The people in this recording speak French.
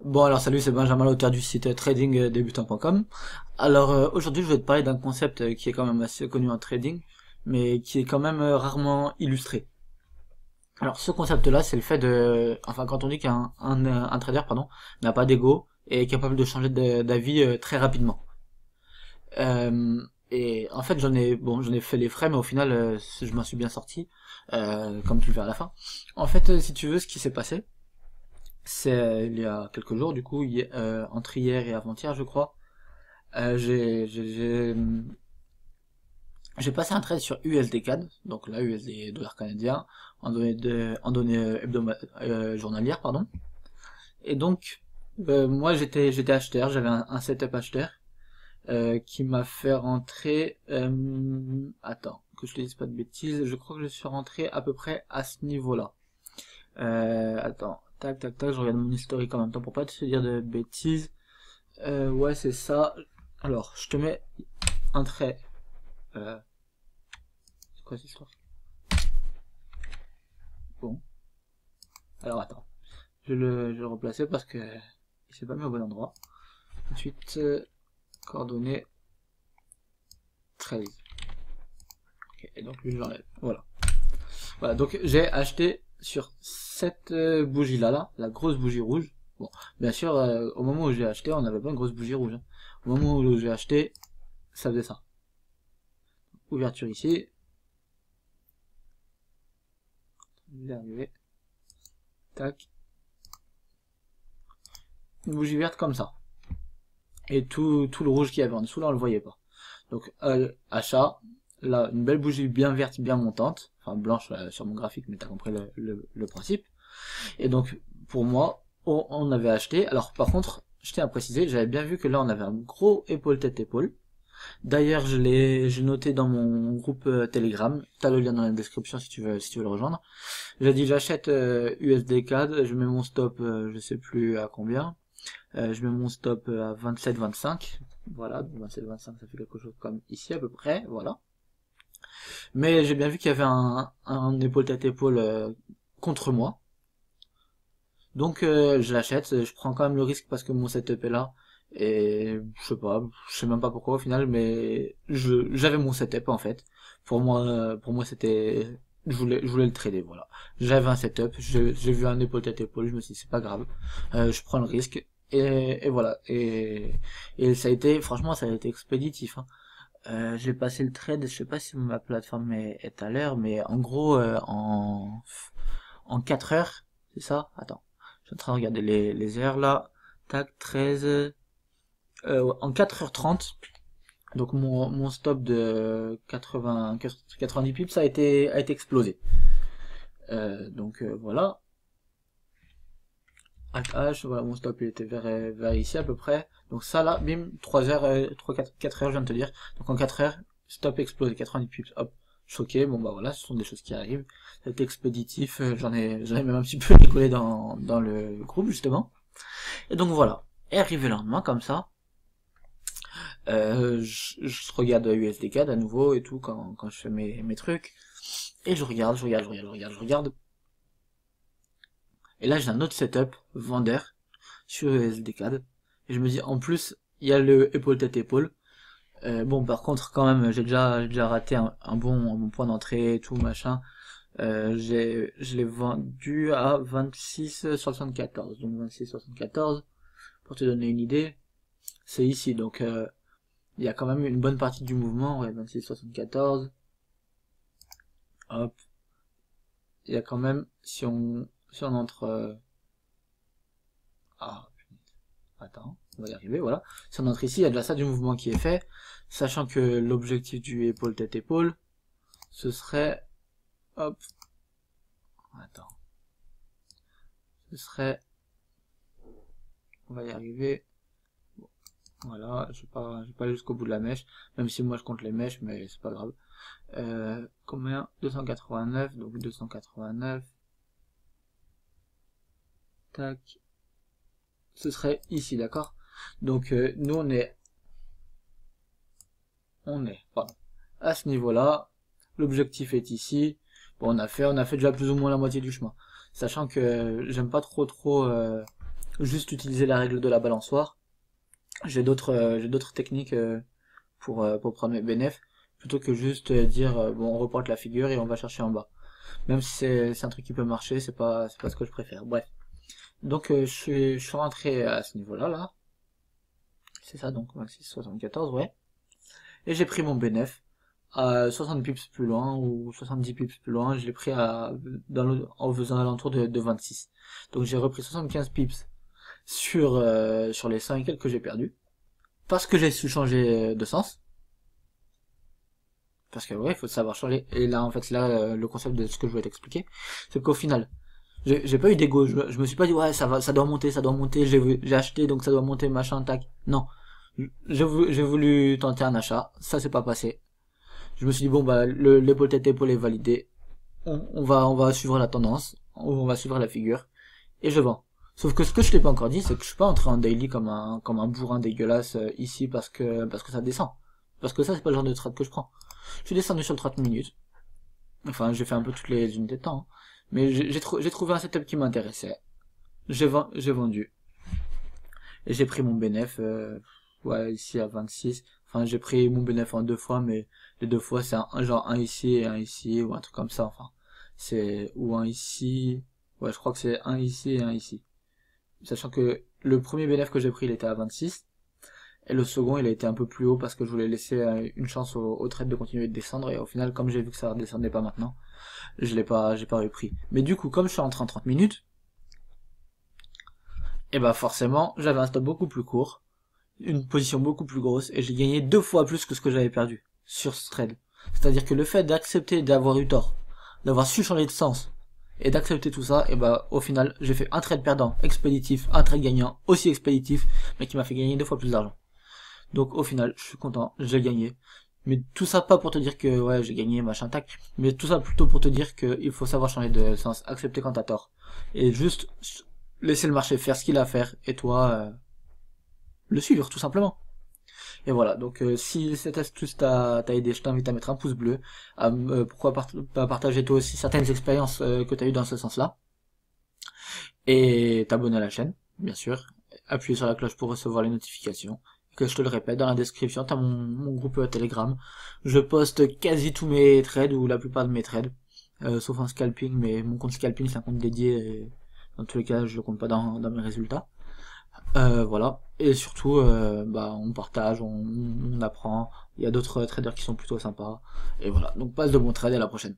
Bon alors salut, c'est Benjamin, l'auteur du site tradingdebutant.com. Alors aujourd'hui je vais te parler d'un concept qui est quand même assez connu en trading, mais qui est quand même rarement illustré. Alors ce concept là c'est le fait de... Enfin quand on dit qu'un trader pardon, n'a pas d'ego et est capable de changer d'avis très rapidement. Et en fait j'en ai fait les frais, mais au final je m'en suis bien sorti, comme tu le verras à la fin. En fait si tu veux, ce qui s'est passé, c'est il y a quelques jours, du coup, entre hier et avant-hier, je crois, euh, j'ai j'ai- j'ai j'ai passé un trade sur USD CAD, donc là USD dollar canadien, en données journalière, pardon. Et donc, moi j'étais acheteur, j'avais un setup acheteur qui m'a fait rentrer. Attends, que je te dise pas de bêtises, je crois que je suis rentré à peu près à ce niveau-là. Attends, tac tac tac, je regarde mon historique en même temps pour pas te dire de bêtises. Ouais, c'est ça. Alors, je te mets un trait. Euh, c'est quoi cette histoire? Bon. Alors, attends. Je vais le replacer parce que il s'est pas mis au bon endroit. Ensuite, coordonnées 13. Ok, et donc lui, je l'enlève. Voilà. Voilà, donc j'ai acheté sur cette bougie là, la grosse bougie rouge. Bon, bien sûr, au moment où j'ai acheté, on n'avait pas une grosse bougie rouge, hein. Au moment où j'ai acheté, ça faisait ça. Ouverture ici. Je vais arriver. Tac. Une bougie verte comme ça. Et tout le rouge qu'il y avait en dessous, là, on le voyait pas. Donc, achat. Là, une belle bougie bien verte, bien montante. Enfin, blanche sur mon graphique, mais t'as compris le principe. Et donc, pour moi, on avait acheté. Alors, par contre, je tiens à préciser, j'avais bien vu que là, on avait un gros épaule-tête-épaule. D'ailleurs, j'ai noté dans mon groupe Telegram. T'as le lien dans la description si tu veux le rejoindre. J'ai dit, j'achète USD CAD, je mets mon stop, je sais plus à combien. Je mets mon stop à 27-25. Voilà, 27-25, ça fait quelque chose comme ici à peu près, voilà. Mais j'ai bien vu qu'il y avait un épaule tête épaule contre moi. Donc je l'achète, je prends quand même le risque parce que mon setup est là. Et je sais même pas pourquoi au final, mais j'avais mon setup en fait. Pour moi c'était, je voulais le trader, voilà. J'avais un setup, j'ai vu un épaule tête épaule, je me suis dit c'est pas grave, je prends le risque et voilà. Et ça a été, franchement ça a été expéditif, hein. J'ai passé le trade, je sais pas si ma plateforme est à l'heure, mais en gros en 4 heures, c'est ça? Attends. Je suis en train de regarder les heures là. Tac, 13. En 4h30. Donc mon stop de 90 pips a été explosé. Donc voilà. Alt H, voilà, mon stop il était vers ici à peu près. Donc ça là, bim, 3 heures, 4 heures je viens de te dire. Donc en 4 heures, stop explosé, 90 pips, hop, choqué, bon bah voilà, ce sont des choses qui arrivent. C'est expéditif, j'en ai même un petit peu rigolé dans le groupe justement. Et donc voilà. Et arrivé le lendemain comme ça, je regarde USDCAD à nouveau et tout quand je fais mes trucs. Et je regarde. Et là j'ai un autre setup, vendeur, sur USDCAD. Et je me dis en plus, il y a le épaule tête épaule. Bon par contre quand même j'ai déjà raté un bon point d'entrée et tout machin. Je l'ai vendu à 26,74. Donc 26,74, pour te donner une idée, c'est ici. Donc il y a quand même une bonne partie du mouvement, ouais, 26,74. Hop, il y a quand même, si on entre... ah, attends, on va y arriver, voilà. Si on entre ici, il y a déjà ça du mouvement qui est fait, sachant que l'objectif du épaule tête épaule, ce serait... Hop, attends. Ce serait... On va y arriver. Voilà, je vais pas aller jusqu'au bout de la mèche, même si moi je compte les mèches, mais c'est pas grave. Combien? 289, donc 289. Tac. Ce serait ici, d'accord? Donc nous on est pardon, à ce niveau-là. L'objectif est ici. Bon, on a fait déjà plus ou moins la moitié du chemin. Sachant que j'aime pas trop juste utiliser la règle de la balançoire. J'ai d'autres techniques pour prendre mes bénéfices, plutôt que juste dire bon on reporte la figure et on va chercher en bas. Même si c'est un truc qui peut marcher, c'est pas ce que je préfère. Bref. Donc je suis rentré à ce niveau-là là. C'est ça donc 26,74 ouais. Et j'ai pris mon bénéf à 60 pips plus loin ou 70 pips plus loin, je l'ai pris en faisant alentour de 26. Donc j'ai repris 75 pips sur les 100 et quelques que j'ai perdu. Parce que j'ai su changer de sens. Parce que ouais, il faut savoir changer. Et là, en fait, là, le concept de ce que je voulais t'expliquer, c'est qu'au final, j'ai pas eu d'ego. Je me suis pas dit ouais, ça doit monter, ça doit monter. J'ai acheté, donc ça doit monter, machin, tac. Non, j'ai voulu tenter un achat, ça s'est pas passé. Je me suis dit bon bah l'épaule tête épaule est validé. On va suivre la tendance, on va suivre la figure et je vends. Sauf que ce que je t'ai pas encore dit, c'est que je suis pas entré en daily comme un bourrin dégueulasse ici parce que ça descend. Parce que ça c'est pas le genre de trade que je prends. Je suis descendu sur le 30 minutes. Enfin, j'ai fait un peu toutes les unités de temps. Hein. Mais j'ai trouvé un setup qui m'intéressait. J'ai vendu. Et j'ai pris mon bénéf, ouais, ici à 26. Enfin, j'ai pris mon bénéf en 2 fois, mais les 2 fois, c'est genre un ici et un ici, ou un truc comme ça, enfin. Ou un ici. Ouais, je crois que c'est un ici et un ici. Sachant que le premier bénéf que j'ai pris, il était à 26. Et le second, il a été un peu plus haut parce que je voulais laisser une chance au trade de continuer de descendre. Et au final, comme j'ai vu que ça redescendait pas maintenant, j'ai pas repris. Mais du coup, comme je suis rentré en 30 minutes, et bah forcément, j'avais un stop beaucoup plus court, une position beaucoup plus grosse, et j'ai gagné 2 fois plus que ce que j'avais perdu sur ce trade. C'est-à-dire que le fait d'accepter d'avoir eu tort, d'avoir su changer de sens, et d'accepter tout ça, et bah au final, j'ai fait un trade perdant expéditif, un trade gagnant aussi expéditif, mais qui m'a fait gagner 2 fois plus d'argent. Donc au final, je suis content, j'ai gagné. Mais tout ça pas pour te dire que ouais j'ai gagné machin tac, mais tout ça plutôt pour te dire que il faut savoir changer de sens, accepter quand t'as tort, et juste laisser le marché faire ce qu'il a à faire, et toi le suivre tout simplement. Et voilà, donc si cette astuce t'a aidé, je t'invite à mettre un pouce bleu, pourquoi pas partager toi aussi certaines expériences que t'as eues dans ce sens-là, et t'abonner à la chaîne, bien sûr, appuyer sur la cloche pour recevoir les notifications. Que je te le répète, dans la description, t'as mon groupe Telegram. Je poste quasi tous mes trades, ou la plupart de mes trades, sauf un scalping, mais mon compte scalping c'est un compte dédié, et dans tous les cas je le compte pas dans mes résultats. Voilà, et surtout bah on partage, on apprend, il y a d'autres traders qui sont plutôt sympas, et voilà, donc passe de bons trades, et à la prochaine.